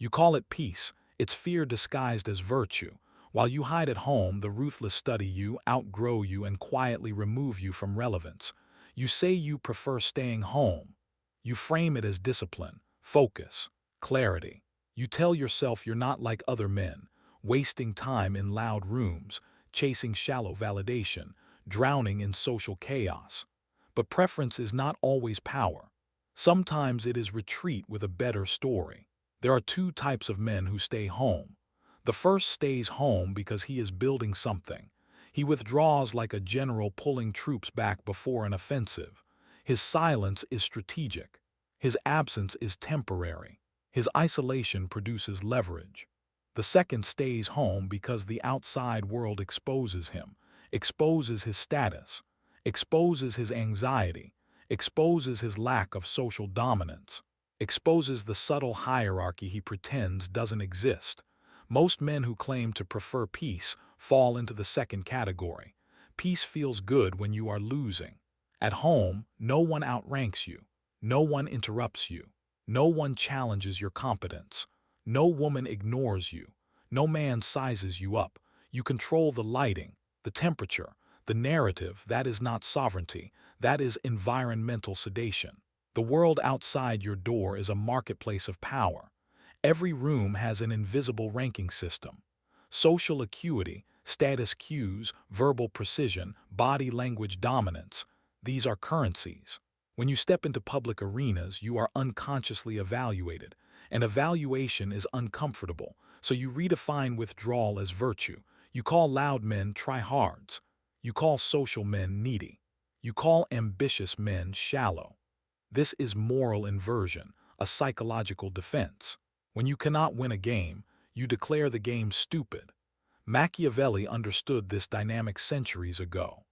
You call it peace, it's fear disguised as virtue. While you hide at home, the ruthless study you, outgrow you, and quietly remove you from relevance. You say you prefer staying home. You frame it as discipline, focus, clarity. You tell yourself you're not like other men, wasting time in loud rooms, chasing shallow validation, drowning in social chaos. But preference is not always power. Sometimes it is retreat with a better story. There are two types of men who stay home. The first stays home because he is building something. He withdraws like a general pulling troops back before an offensive. His silence is strategic. His absence is temporary. His isolation produces leverage. The second stays home because the outside world exposes him, exposes his status, exposes his anxiety, exposes his lack of social dominance, exposes the subtle hierarchy he pretends doesn't exist. Most men who claim to prefer peace fall into the second category. Peace feels good when you are losing. At home, no one outranks you. No one interrupts you. No one challenges your competence. No woman ignores you. No man sizes you up. You control the lighting, the temperature, the narrative. That is not sovereignty. That is environmental sedation. The world outside your door is a marketplace of power. Every room has an invisible ranking system. Social acuity, status cues, verbal precision, body language dominance. These are currencies. When you step into public arenas, you are unconsciously evaluated. And evaluation is uncomfortable, so you redefine withdrawal as virtue. You call loud men tryhards. You call social men needy. You call ambitious men shallow. This is moral inversion, a psychological defense. When you cannot win a game, you declare the game stupid. Machiavelli understood this dynamic centuries ago.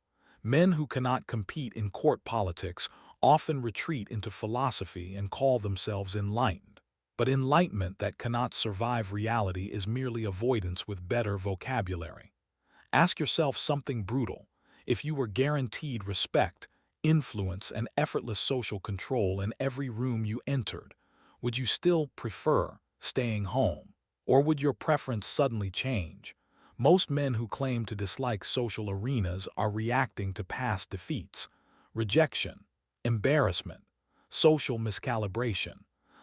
Men who cannot compete in court politics often retreat into philosophy and call themselves enlightened. But enlightenment that cannot survive reality is merely avoidance with better vocabulary. Ask yourself something brutal. If you were guaranteed respect, influence, and effortless social control in every room you entered, would you still prefer staying home? Or would your preference suddenly change? Most men who claim to dislike social arenas are reacting to past defeats, rejection, embarrassment, social miscalibration.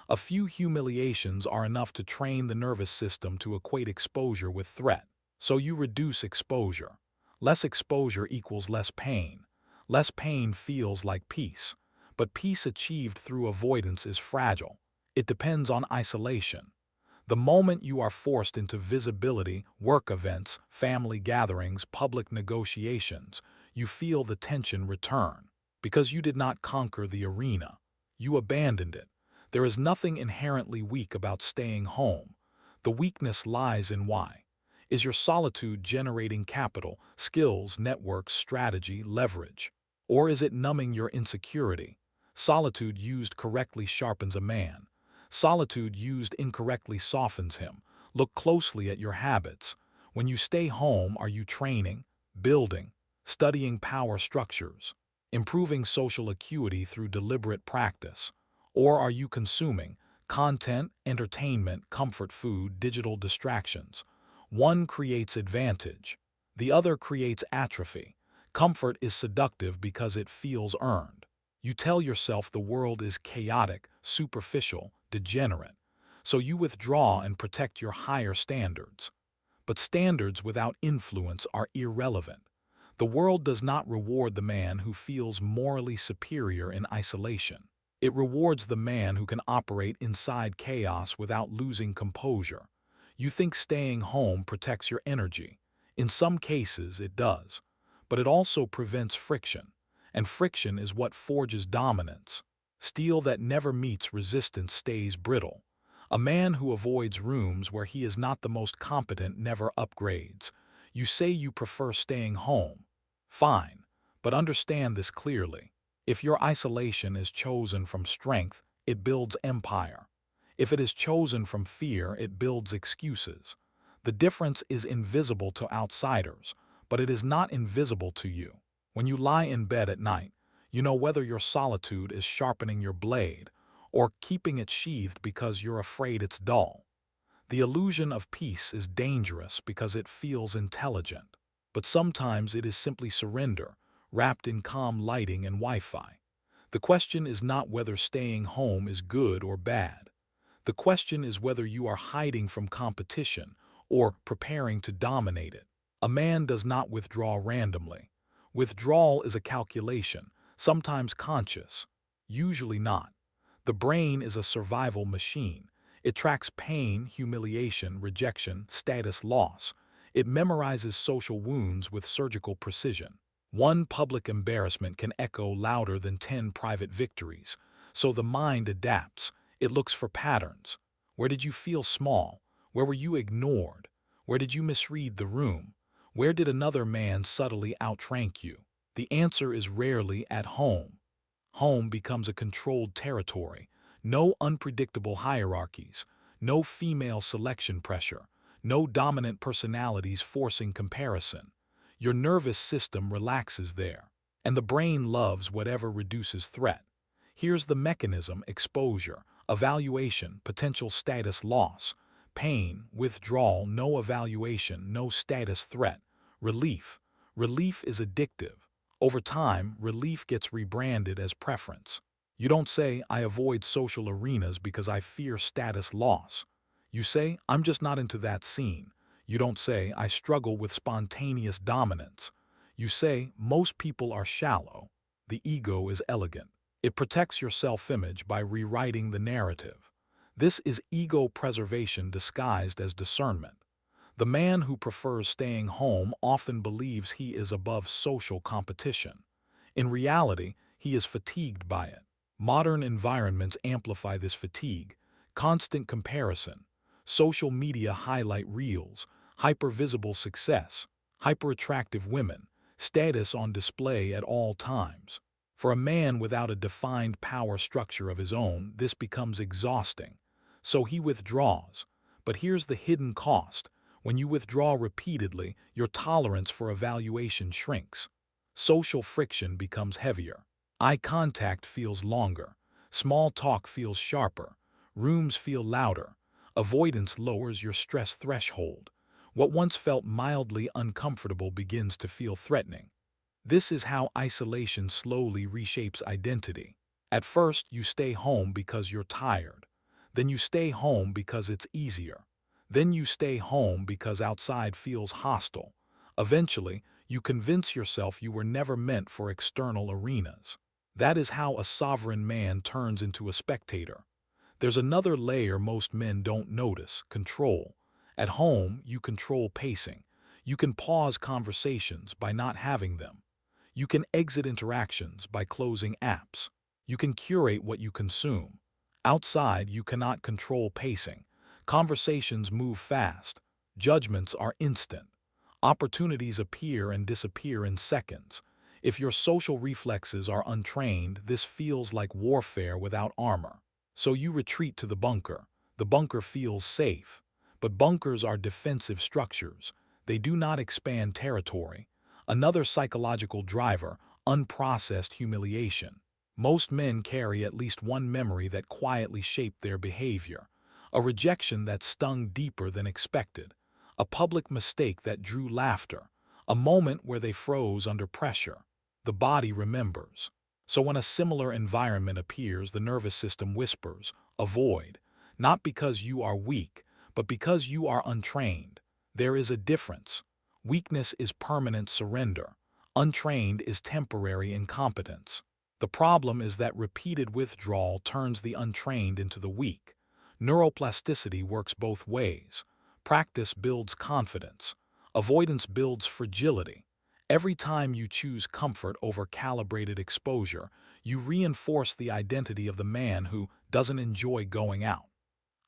A few humiliations are enough to train the nervous system to equate exposure with threat. So you reduce exposure. Less exposure equals less pain. Less pain feels like peace. But peace achieved through avoidance is fragile. It depends on isolation. The moment you are forced into visibility, work events, family gatherings, public negotiations, you feel the tension return. Because you did not conquer the arena. You abandoned it. There is nothing inherently weak about staying home. The weakness lies in why. Is your solitude generating capital, skills, networks, strategy, leverage? Or is it numbing your insecurity? Solitude used correctly sharpens a man. Solitude used incorrectly softens him. Look closely at your habits. When you stay home, are you training, building, studying power structures, improving social acuity through deliberate practice? Or are you consuming content, entertainment, comfort food, digital distractions? One creates advantage. The other creates atrophy. Comfort is seductive because it feels earned. You tell yourself the world is chaotic, superficial, degenerate. So you withdraw and protect your higher standards. But standards without influence are irrelevant. The world does not reward the man who feels morally superior in isolation. It rewards the man who can operate inside chaos without losing composure. You think staying home protects your energy. In some cases, it does. But it also prevents friction. And friction is what forges dominance. Steel that never meets resistance stays brittle. A man who avoids rooms where he is not the most competent never upgrades. You say you prefer staying home. Fine, but understand this clearly. If your isolation is chosen from strength, it builds empire. If it is chosen from fear, it builds excuses. The difference is invisible to outsiders, but it is not invisible to you. When you lie in bed at night, you know whether your solitude is sharpening your blade or keeping it sheathed because you're afraid it's dull. The illusion of peace is dangerous because it feels intelligent, but sometimes it is simply surrender, wrapped in calm lighting and Wi-Fi. The question is not whether staying home is good or bad. The question is whether you are hiding from competition or preparing to dominate it. A man does not withdraw randomly. Withdrawal is a calculation, sometimes conscious, usually not. The brain is a survival machine. It tracks pain, humiliation, rejection, status loss. It memorizes social wounds with surgical precision. One public embarrassment can echo louder than 10 private victories. So the mind adapts. It looks for patterns. Where did you feel small? Where were you ignored? Where did you misread the room? Where did another man subtly outrank you? The answer is rarely at home. Home becomes a controlled territory. No unpredictable hierarchies, no female selection pressure, no dominant personalities forcing comparison. Your nervous system relaxes there, and the brain loves whatever reduces threat. Here's the mechanism: exposure, evaluation, potential status loss, pain, withdrawal, no evaluation, no status threat, relief. Relief is addictive. Over time, relief gets rebranded as preference. You don't say, I avoid social arenas because I fear status loss. You say, I'm just not into that scene. You don't say, I struggle with spontaneous dominance. You say, most people are shallow. The ego is elegant. It protects your self-image by rewriting the narrative. This is ego preservation disguised as discernment. The man who prefers staying home often believes he is above social competition. In reality, he is fatigued by it. Modern environments amplify this fatigue. Constant comparison, social media highlight reels, hyper-visible success, hyper-attractive women, status on display at all times. For a man without a defined power structure of his own, this becomes exhausting. So he withdraws. But here's the hidden cost. When you withdraw repeatedly, your tolerance for evaluation shrinks. Social friction becomes heavier. Eye contact feels longer. Small talk feels sharper. Rooms feel louder. Avoidance lowers your stress threshold. What once felt mildly uncomfortable begins to feel threatening. This is how isolation slowly reshapes identity. At first, you stay home because you're tired. Then you stay home because it's easier. Then you stay home because outside feels hostile. Eventually, you convince yourself you were never meant for external arenas. That is how a sovereign man turns into a spectator. There's another layer most men don't notice: control. At home, you control pacing. You can pause conversations by not having them. You can exit interactions by closing apps. You can curate what you consume. Outside, you cannot control pacing. Conversations move fast. Judgments are instant. Opportunities appear and disappear in seconds. If your social reflexes are untrained, this feels like warfare without armor. So you retreat to the bunker. The bunker feels safe. But bunkers are defensive structures. They do not expand territory. Another psychological driver: unprocessed humiliation. Most men carry at least one memory that quietly shaped their behavior. A rejection that stung deeper than expected. A public mistake that drew laughter. A moment where they froze under pressure. The body remembers. So when a similar environment appears, the nervous system whispers, avoid. Not because you are weak, but because you are untrained. There is a difference. Weakness is permanent surrender. Untrained is temporary incompetence. The problem is that repeated withdrawal turns the untrained into the weak. Neuroplasticity works both ways. Practice builds confidence. Avoidance builds fragility. Every time you choose comfort over calibrated exposure, you reinforce the identity of the man who doesn't enjoy going out.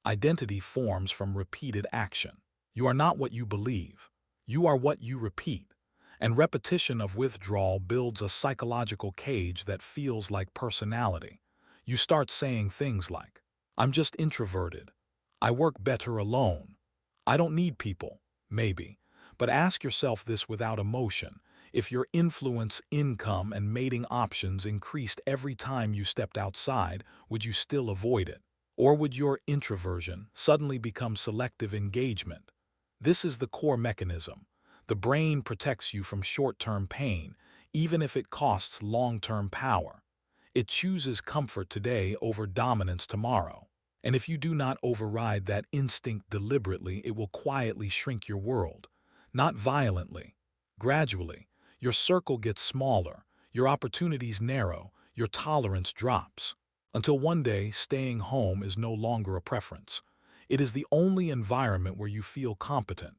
Identity forms from repeated action. You are not what you believe. You are what you repeat. And repetition of withdrawal builds a psychological cage that feels like personality. You start saying things like, I'm just introverted. I work better alone. I don't need people, maybe. But ask yourself this without emotion. If your influence, income, and mating options increased every time you stepped outside, would you still avoid it? Or would your introversion suddenly become selective engagement? This is the core mechanism. The brain protects you from short-term pain, even if it costs long-term power. It chooses comfort today over dominance tomorrow. And if you do not override that instinct deliberately, it will quietly shrink your world. Not violently. Gradually, your circle gets smaller, your opportunities narrow, your tolerance drops. Until one day, staying home is no longer a preference. It is the only environment where you feel competent.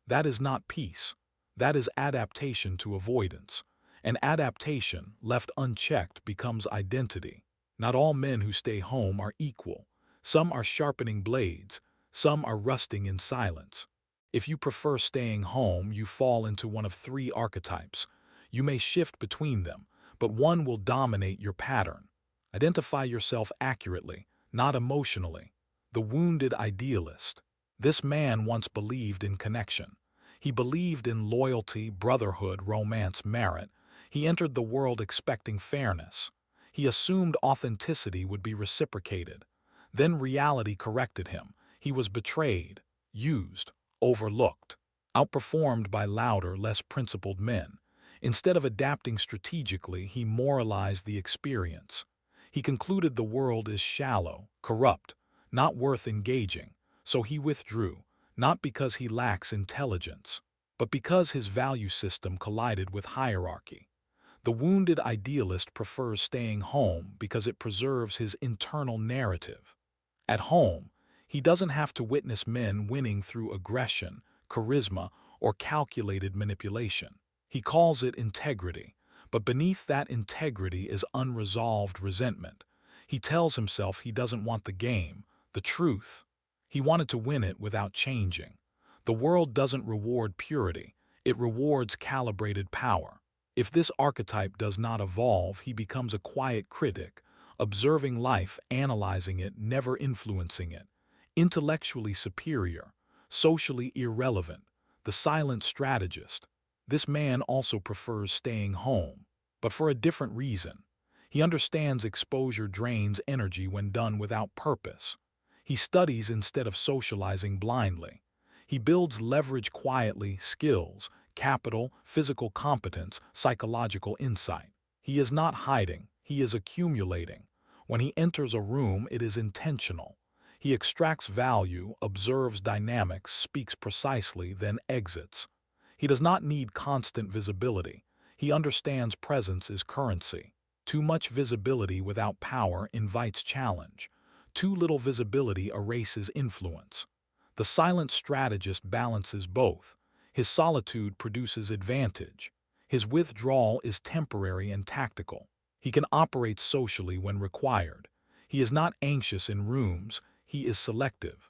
That is not peace. That is adaptation to avoidance. And adaptation, left unchecked, becomes identity. Not all men who stay home are equal. Some are sharpening blades. Some are rusting in silence. If you prefer staying home, you fall into one of three archetypes. You may shift between them, but one will dominate your pattern. Identify yourself accurately, not emotionally. The wounded idealist. This man once believed in connection. He believed in loyalty, brotherhood, romance, merit. He entered the world expecting fairness. He assumed authenticity would be reciprocated. Then reality corrected him. He was betrayed, used, overlooked, outperformed by louder, less principled men. Instead of adapting strategically, he moralized the experience. He concluded the world is shallow, corrupt, not worth engaging, so he withdrew, not because he lacks intelligence, but because his value system collided with hierarchy. The wounded idealist prefers staying home because it preserves his internal narrative. At home, he doesn't have to witness men winning through aggression, charisma, or calculated manipulation. He calls it integrity, but beneath that integrity is unresolved resentment. He tells himself he doesn't want the game, the truth. He wanted to win it without changing. The world doesn't reward purity, it rewards calibrated power. If this archetype does not evolve, he becomes a quiet critic, observing life, analyzing it, never influencing it. Intellectually superior, socially irrelevant, the silent strategist. This man also prefers staying home, but for a different reason. He understands exposure drains energy when done without purpose. He studies instead of socializing blindly. He builds leverage quietly, skills, capital, physical competence, psychological insight. He is not hiding, he is accumulating. When he enters a room, it is intentional. He extracts value, observes dynamics, speaks precisely, then exits. He does not need constant visibility. He understands presence is currency. Too much visibility without power invites challenge. Too little visibility erases influence. The silent strategist balances both. His solitude produces advantage. His withdrawal is temporary and tactical. He can operate socially when required. He is not anxious in rooms, he is selective.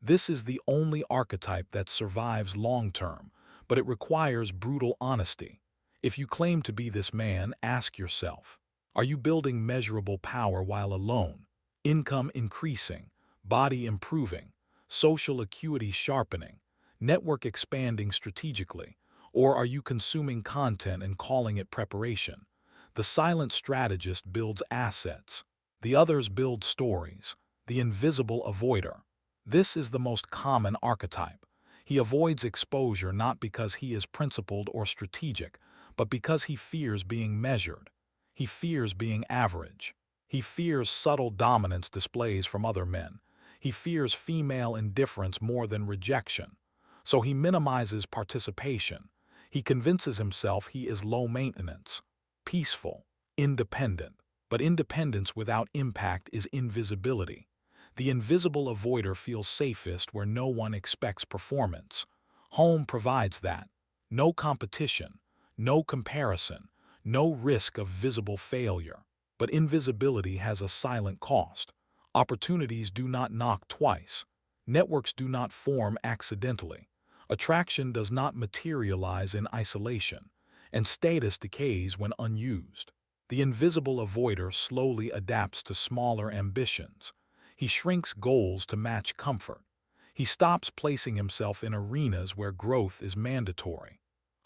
This is the only archetype that survives long-term, but it requires brutal honesty. If you claim to be this man, ask yourself, are you building measurable power while alone? Income increasing, body improving, social acuity sharpening, network expanding strategically, or are you consuming content and calling it preparation? The silent strategist builds assets. The others build stories. The invisible avoider. This is the most common archetype. He avoids exposure not because he is principled or strategic, but because he fears being measured. He fears being average. He fears subtle dominance displays from other men. He fears female indifference more than rejection. So he minimizes participation. He convinces himself he is low maintenance, peaceful, independent. But independence without impact is invisibility. The invisible avoider feels safest where no one expects performance. Home provides that. No competition, no comparison, no risk of visible failure. But invisibility has a silent cost. Opportunities do not knock twice. Networks do not form accidentally. Attraction does not materialize in isolation, and status decays when unused. The invisible avoider slowly adapts to smaller ambitions. He shrinks goals to match comfort. He stops placing himself in arenas where growth is mandatory.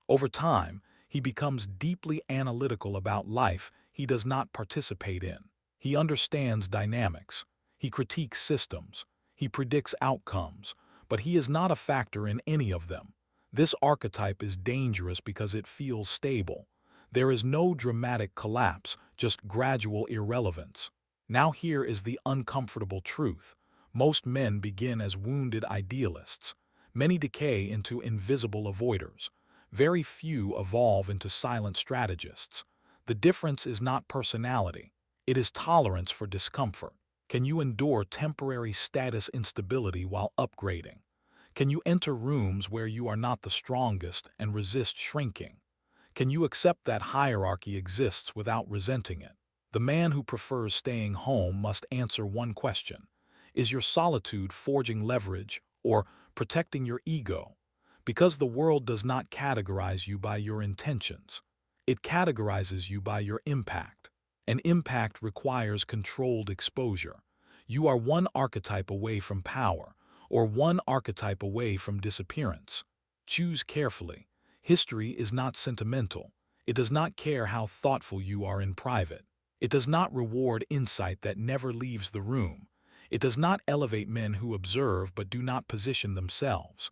Over time, he becomes deeply analytical about life he does not participate in. He understands dynamics. He critiques systems. He predicts outcomes, but he is not a factor in any of them. This archetype is dangerous because it feels stable. There is no dramatic collapse, just gradual irrelevance. Now here is the uncomfortable truth. Most men begin as wounded idealists. Many decay into invisible avoiders. Very few evolve into silent strategists. The difference is not personality. It is tolerance for discomfort. Can you endure temporary status instability while upgrading? Can you enter rooms where you are not the strongest and resist shrinking? Can you accept that hierarchy exists without resenting it? The man who prefers staying home must answer one question. Is your solitude forging leverage or protecting your ego? Because the world does not categorize you by your intentions. It categorizes you by your impact. And impact requires controlled exposure. You are one archetype away from power, or one archetype away from disappearance. Choose carefully. History is not sentimental. It does not care how thoughtful you are in private. It does not reward insight that never leaves the room. It does not elevate men who observe but do not position themselves.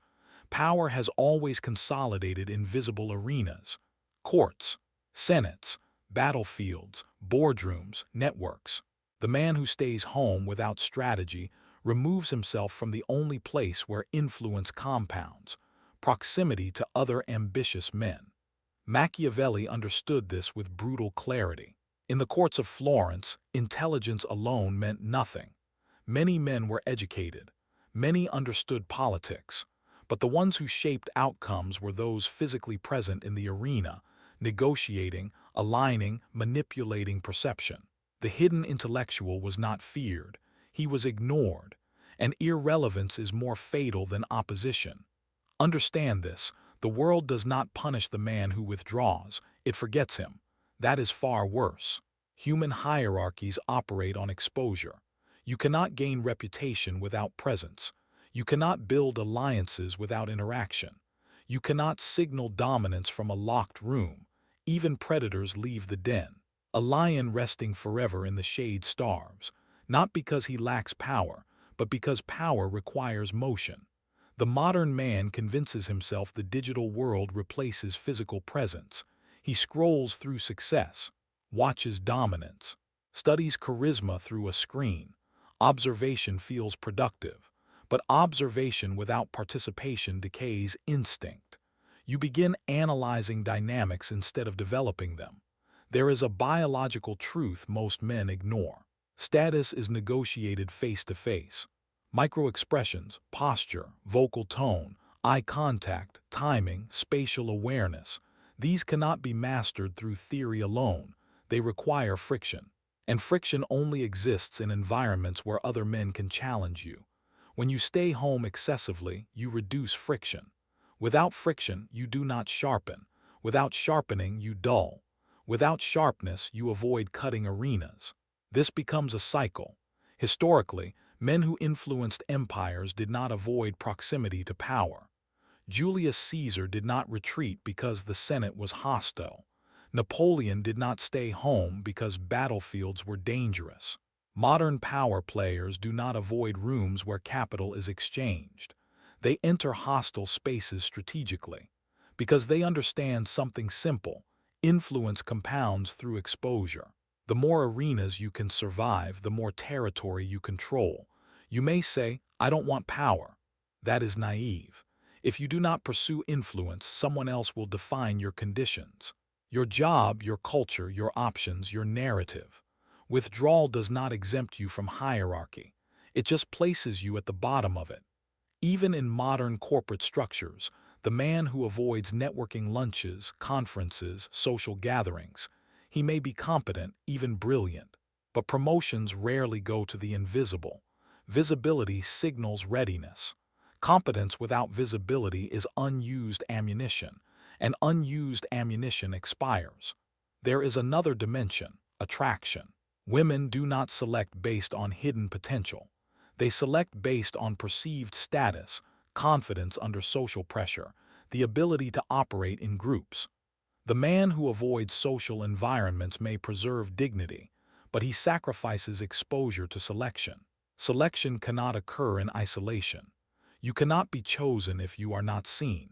Power has always consolidated in visible arenas: courts, senates, battlefields, boardrooms, networks. The man who stays home without strategy removes himself from the only place where influence compounds: proximity to other ambitious men. Machiavelli understood this with brutal clarity. In the courts of Florence, intelligence alone meant nothing. Many men were educated. Many understood politics. But the ones who shaped outcomes were those physically present in the arena, negotiating, aligning, manipulating perception. The hidden intellectual was not feared. He was ignored. And irrelevance is more fatal than opposition. Understand this: the world does not punish the man who withdraws, it forgets him. That is far worse. Human hierarchies operate on exposure. You cannot gain reputation without presence. You cannot build alliances without interaction. You cannot signal dominance from a locked room. Even predators leave the den. A lion resting forever in the shade starves, not because he lacks power, but because power requires motion. The modern man convinces himself the digital world replaces physical presence. He scrolls through success, watches dominance, studies charisma through a screen. Observation feels productive, but observation without participation decays instinct. You begin analyzing dynamics instead of developing them. There is a biological truth most men ignore. Status is negotiated face to face. Microexpressions, posture, vocal tone, eye contact, timing, spatial awareness, these cannot be mastered through theory alone. They require friction. And friction only exists in environments where other men can challenge you. When you stay home excessively, you reduce friction. Without friction, you do not sharpen. Without sharpening, you dull. Without sharpness, you avoid cutting arenas. This becomes a cycle. Historically, men who influenced empires did not avoid proximity to power. Julius Caesar did not retreat because the Senate was hostile. Napoleon did not stay home because battlefields were dangerous. Modern power players do not avoid rooms where capital is exchanged. They enter hostile spaces strategically because they understand something simple: influence compounds through exposure. The more arenas you can survive, the more territory you control. You may say, "I don't want power." That is naive. If you do not pursue influence, someone else will define your conditions. Your job, your culture, your options, your narrative. Withdrawal does not exempt you from hierarchy. It just places you at the bottom of it. Even in modern corporate structures, the man who avoids networking lunches, conferences, social gatherings, he may be competent, even brilliant, but promotions rarely go to the invisible. Visibility signals readiness. Competence without visibility is unused ammunition, and unused ammunition expires. There is another dimension: attraction. Women do not select based on hidden potential. They select based on perceived status, confidence under social pressure, the ability to operate in groups. The man who avoids social environments may preserve dignity, but he sacrifices exposure to selection. Selection cannot occur in isolation. You cannot be chosen if you are not seen.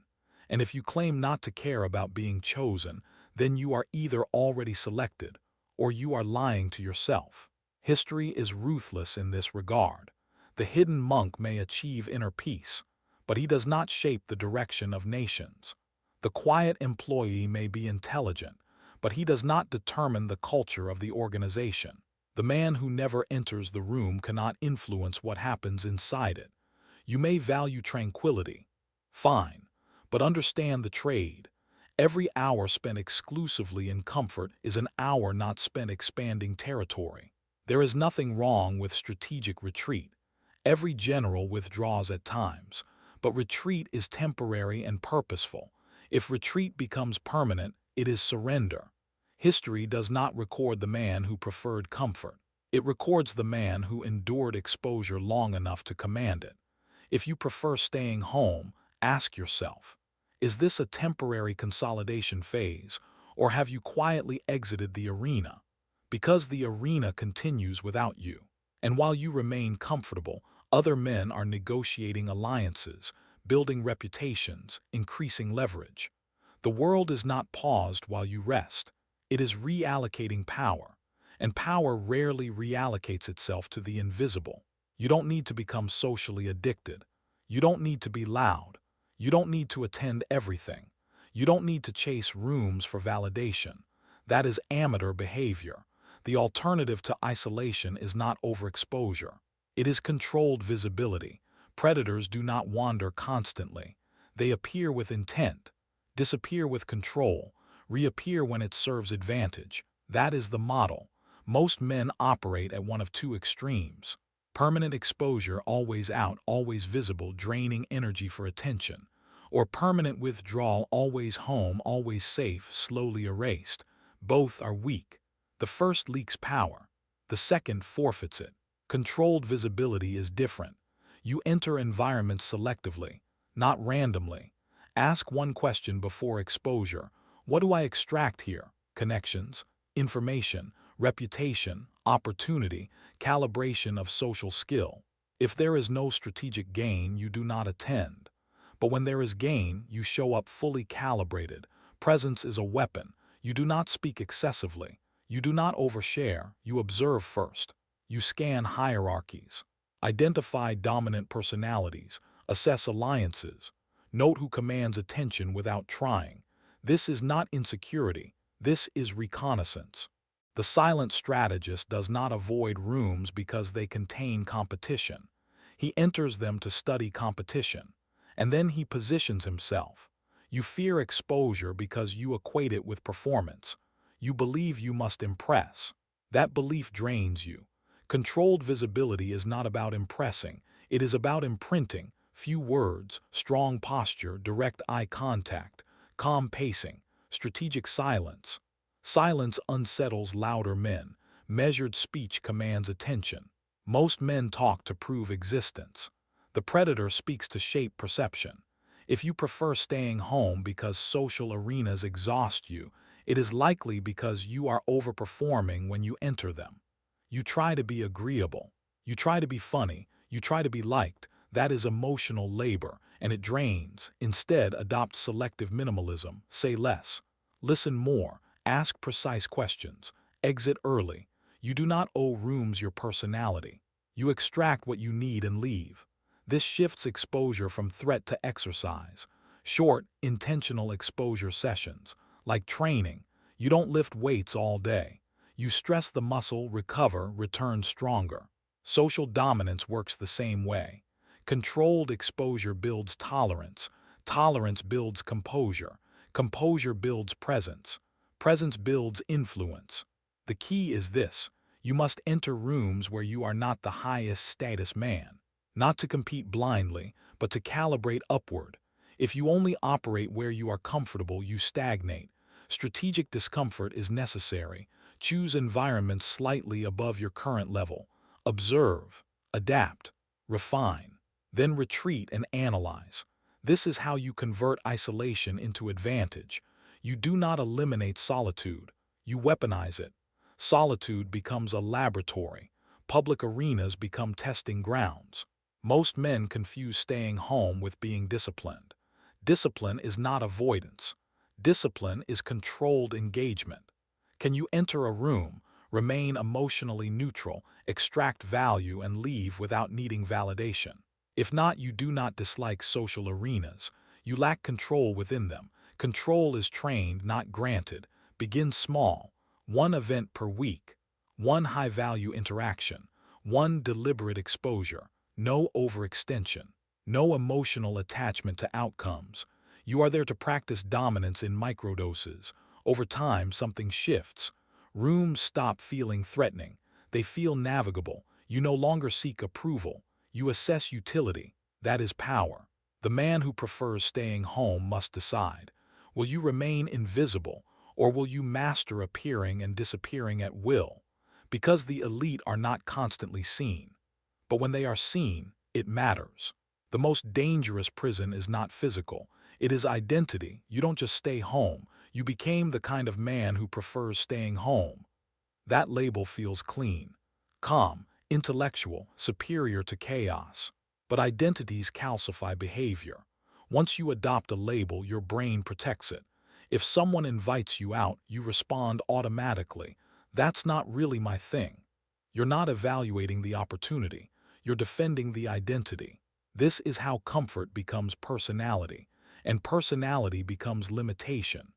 And if you claim not to care about being chosen, then you are either already selected or you are lying to yourself. History is ruthless in this regard. The hidden monk may achieve inner peace, but he does not shape the direction of nations. The quiet employee may be intelligent, but he does not determine the culture of the organization. The man who never enters the room cannot influence what happens inside it. You may value tranquility. Fine, but understand the trade. Every hour spent exclusively in comfort is an hour not spent expanding territory. There is nothing wrong with strategic retreat. Every general withdraws at times, but retreat is temporary and purposeful. If retreat becomes permanent, it is surrender. History does not record the man who preferred comfort. It records the man who endured exposure long enough to command it. If you prefer staying home, ask yourself, is this a temporary consolidation phase, or have you quietly exited the arena? Because the arena continues without you. And while you remain comfortable, other men are negotiating alliances, building reputations, increasing leverage. The world is not paused while you rest. It is reallocating power, and power rarely reallocates itself to the invisible. You don't need to become socially addicted. You don't need to be loud. You don't need to attend everything. You don't need to chase rooms for validation. That is amateur behavior. The alternative to isolation is not overexposure. It is controlled visibility. Predators do not wander constantly. They appear with intent, disappear with control, reappear when it serves advantage. That is the model. Most men operate at one of two extremes. Permanent exposure, always out, always visible, draining energy for attention. Or permanent withdrawal, always home, always safe, slowly erased. Both are weak. The first leaks power. The second forfeits it. Controlled visibility is different. You enter environments selectively, not randomly. Ask one question before exposure. What do I extract here? Connections, information, reputation, opportunity, calibration of social skill. If there is no strategic gain, you do not attend. But when there is gain, you show up fully calibrated. Presence is a weapon. You do not speak excessively. You do not overshare. You observe first. You scan hierarchies. Identify dominant personalities. Assess alliances. Note who commands attention without trying. This is not insecurity. This is reconnaissance. The silent strategist does not avoid rooms because they contain competition. He enters them to study competition, and then he positions himself. You fear exposure because you equate it with performance. You believe you must impress. That belief drains you. Controlled visibility is not about impressing. It is about imprinting. Few words, strong posture, direct eye contact, calm pacing, strategic silence. Silence unsettles louder men. Measured speech commands attention. Most men talk to prove existence. The predator speaks to shape perception. If you prefer staying home because social arenas exhaust you, it is likely because you are overperforming when you enter them. You try to be agreeable. You try to be funny. You try to be liked. That is emotional labor, and it drains. Instead, adopt selective minimalism. Say less. Listen more. Ask precise questions. Exit early. You do not owe rooms your personality. You extract what you need and leave. This shifts exposure from threat to exercise. Short, intentional exposure sessions. Like training. You don't lift weights all day. You stress the muscle, recover, return stronger. Social dominance works the same way. Controlled exposure builds tolerance. Tolerance builds composure. Composure builds presence. Presence builds influence. The key is this: you must enter rooms where you are not the highest status man. Not to compete blindly, but to calibrate upward. If you only operate where you are comfortable, you stagnate. Strategic discomfort is necessary. Choose environments slightly above your current level. Observe, adapt, refine. Then retreat and analyze. This is how you convert isolation into advantage. You do not eliminate solitude. You weaponize it. Solitude becomes a laboratory. Public arenas become testing grounds. Most men confuse staying home with being disciplined. Discipline is not avoidance. Discipline is controlled engagement. Can you enter a room, remain emotionally neutral, extract value, and leave without needing validation? If not, you do not dislike social arenas. You lack control within them. Control is trained, not granted. Begin small. One event per week. One high-value interaction. One deliberate exposure. No overextension. No emotional attachment to outcomes. You are there to practice dominance in microdoses. Over time, something shifts. Rooms stop feeling threatening. They feel navigable. You no longer seek approval. You assess utility. That is power. The man who prefers staying home must decide. Will you remain invisible, or will you master appearing and disappearing at will? Because the elite are not constantly seen. But when they are seen, it matters. The most dangerous prison is not physical. It is identity. You don't just stay home. You became the kind of man who prefers staying home. That label feels clean, calm, intellectual, superior to chaos. But identities calcify behavior. Once you adopt a label, your brain protects it. If someone invites you out, you respond automatically. That's not really my thing. You're not evaluating the opportunity. You're defending the identity. This is how comfort becomes personality, and personality becomes limitation.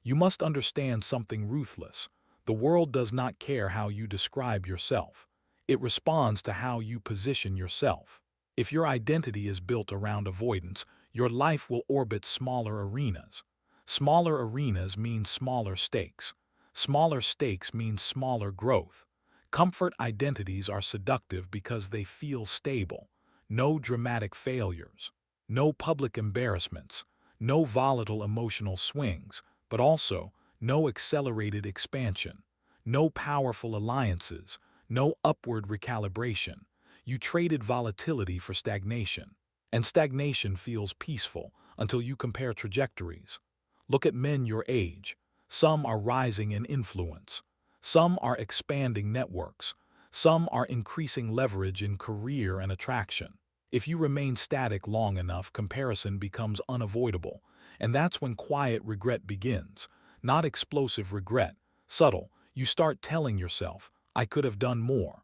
You must understand something ruthless. The world does not care how you describe yourself. It responds to how you position yourself. If your identity is built around avoidance, your life will orbit smaller arenas. Smaller arenas mean smaller stakes. Smaller stakes mean smaller growth. Comfort identities are seductive because they feel stable. No dramatic failures. No public embarrassments. No volatile emotional swings, but also no accelerated expansion. No powerful alliances. No upward recalibration. You traded volatility for stagnation. And stagnation feels peaceful until you compare trajectories. Look at men your age. Some are rising in influence. Some are expanding networks. Some are increasing leverage in career and attraction. If you remain static long enough, comparison becomes unavoidable. And that's when quiet regret begins. Not explosive regret. Subtle. You start telling yourself, I could have done more.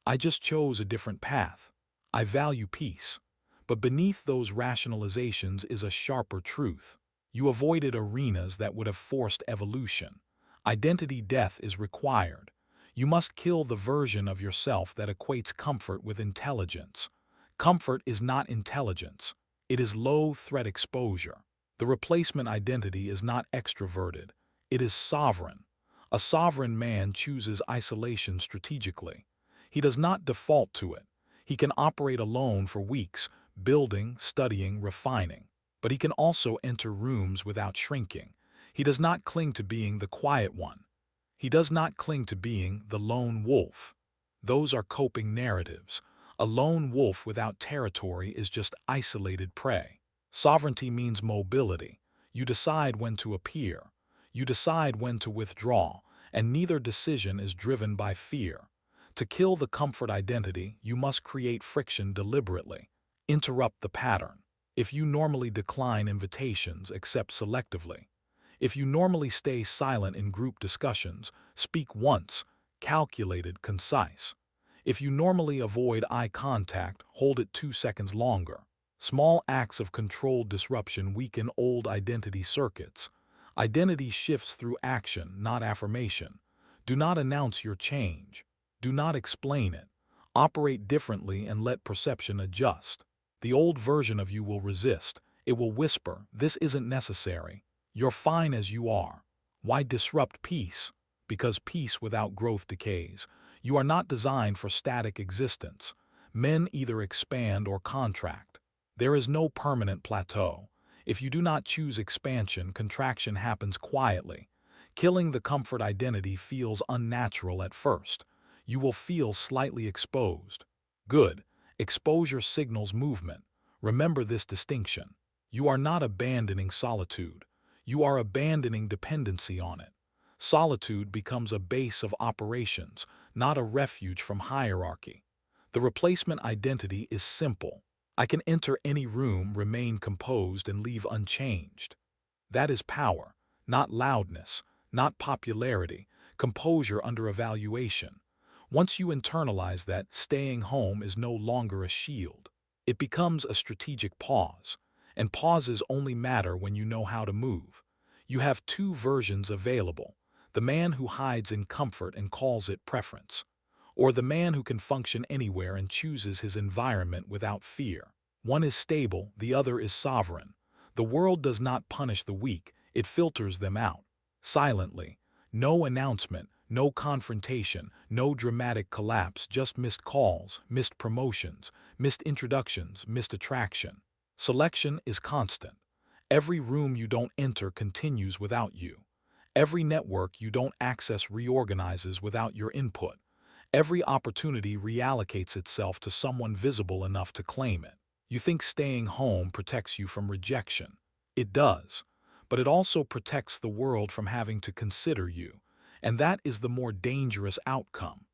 I just chose a different path. I value peace. But beneath those rationalizations is a sharper truth. You avoided arenas that would have forced evolution. Identity death is required. You must kill the version of yourself that equates comfort with intelligence. Comfort is not intelligence. It is low-threat exposure. The replacement identity is not extroverted. It is sovereign. A sovereign man chooses isolation strategically. He does not default to it. He can operate alone for weeks, building, studying, refining. But he can also enter rooms without shrinking. He does not cling to being the quiet one. He does not cling to being the lone wolf. Those are coping narratives. A lone wolf without territory is just isolated prey. Sovereignty means mobility. You decide when to appear. You decide when to withdraw, and neither decision is driven by fear. To kill the comfort identity, you must create friction deliberately. Interrupt the pattern. If you normally decline invitations, accept selectively. If you normally stay silent in group discussions, speak once, calculated, concise. If you normally avoid eye contact, hold it 2 seconds longer. Small acts of controlled disruption weaken old identity circuits. Identity shifts through action, not affirmation. Do not announce your change. Do not explain it. Operate differently and let perception adjust. The old version of you will resist. It will whisper, this isn't necessary. You're fine as you are. Why disrupt peace? Because peace without growth decays. You are not designed for static existence. Men either expand or contract. There is no permanent plateau. If you do not choose expansion, contraction happens quietly. Killing the comfort identity feels unnatural at first. You will feel slightly exposed. Good. Exposure signals movement. Remember this distinction. You are not abandoning solitude. You are abandoning dependency on it. Solitude becomes a base of operations, not a refuge from hierarchy. The replacement identity is simple. I can enter any room, remain composed, and leave unchanged. That is power, not loudness, not popularity, composure under evaluation. Once you internalize that, staying home is no longer a shield. It becomes a strategic pause, and pauses only matter when you know how to move. You have two versions available: the man who hides in comfort and calls it preference, or the man who can function anywhere and chooses his environment without fear. One is stable, the other is sovereign. The world does not punish the weak, it filters them out. Silently. No announcement, no confrontation, no dramatic collapse, just missed calls, missed promotions, missed introductions, missed attraction. Selection is constant. Every room you don't enter continues without you. Every network you don't access reorganizes without your input. Every opportunity reallocates itself to someone visible enough to claim it. You think staying home protects you from rejection. It does, but it also protects the world from having to consider you, and that is the more dangerous outcome.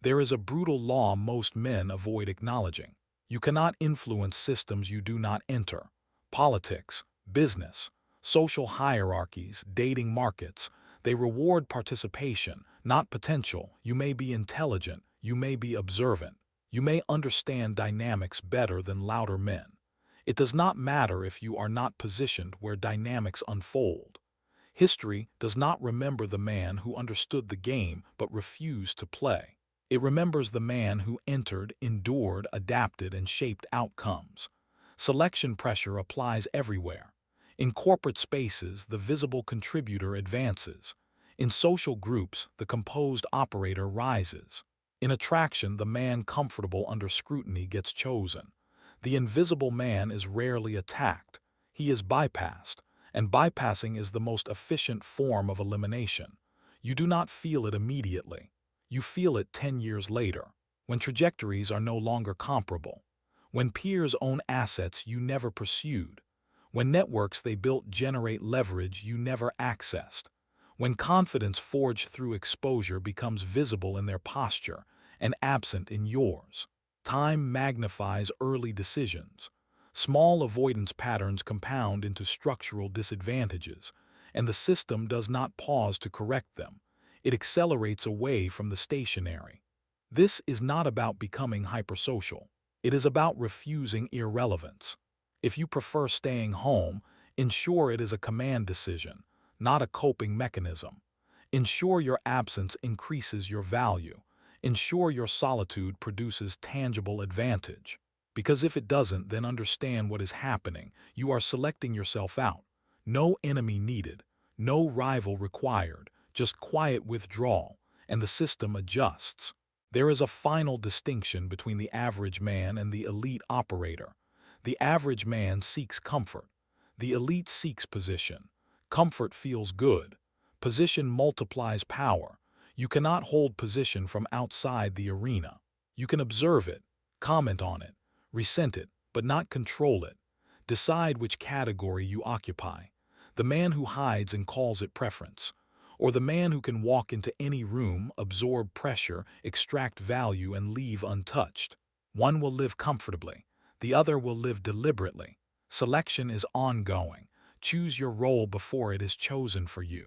There is a brutal law most men avoid acknowledging. You cannot influence systems you do not enter. Politics, business, social hierarchies, dating markets, they reward participation, not potential. You may be intelligent, you may be observant, you may understand dynamics better than louder men. It does not matter if you are not positioned where dynamics unfold. History does not remember the man who understood the game but refused to play. It remembers the man who entered, endured, adapted, and shaped outcomes. Selection pressure applies everywhere. In corporate spaces, the visible contributor advances. In social groups, the composed operator rises. In attraction, the man comfortable under scrutiny gets chosen. The invisible man is rarely attacked. He is bypassed, and bypassing is the most efficient form of elimination. You do not feel it immediately. You feel it 10 years later, when trajectories are no longer comparable, when peers own assets you never pursued, when networks they built generate leverage you never accessed, when confidence forged through exposure becomes visible in their posture and absent in yours. Time magnifies early decisions. Small avoidance patterns compound into structural disadvantages, and the system does not pause to correct them. It accelerates away from the stationary. This is not about becoming hypersocial. It is about refusing irrelevance. If you prefer staying home, ensure it is a command decision, not a coping mechanism. Ensure your absence increases your value. Ensure your solitude produces tangible advantage. Because if it doesn't, then understand what is happening. You are selecting yourself out. No enemy needed, no rival required, just quiet withdrawal, and the system adjusts. There is a final distinction between the average man and the elite operator. The average man seeks comfort. The elite seeks position. Comfort feels good. Position multiplies power. You cannot hold position from outside the arena. You can observe it, comment on it, resent it, but not control it. Decide which category you occupy. The man who hides and calls it preference, or the man who can walk into any room, absorb pressure, extract value, and leave untouched. One will live comfortably. The other will live deliberately. Selection is ongoing. Choose your role before it is chosen for you.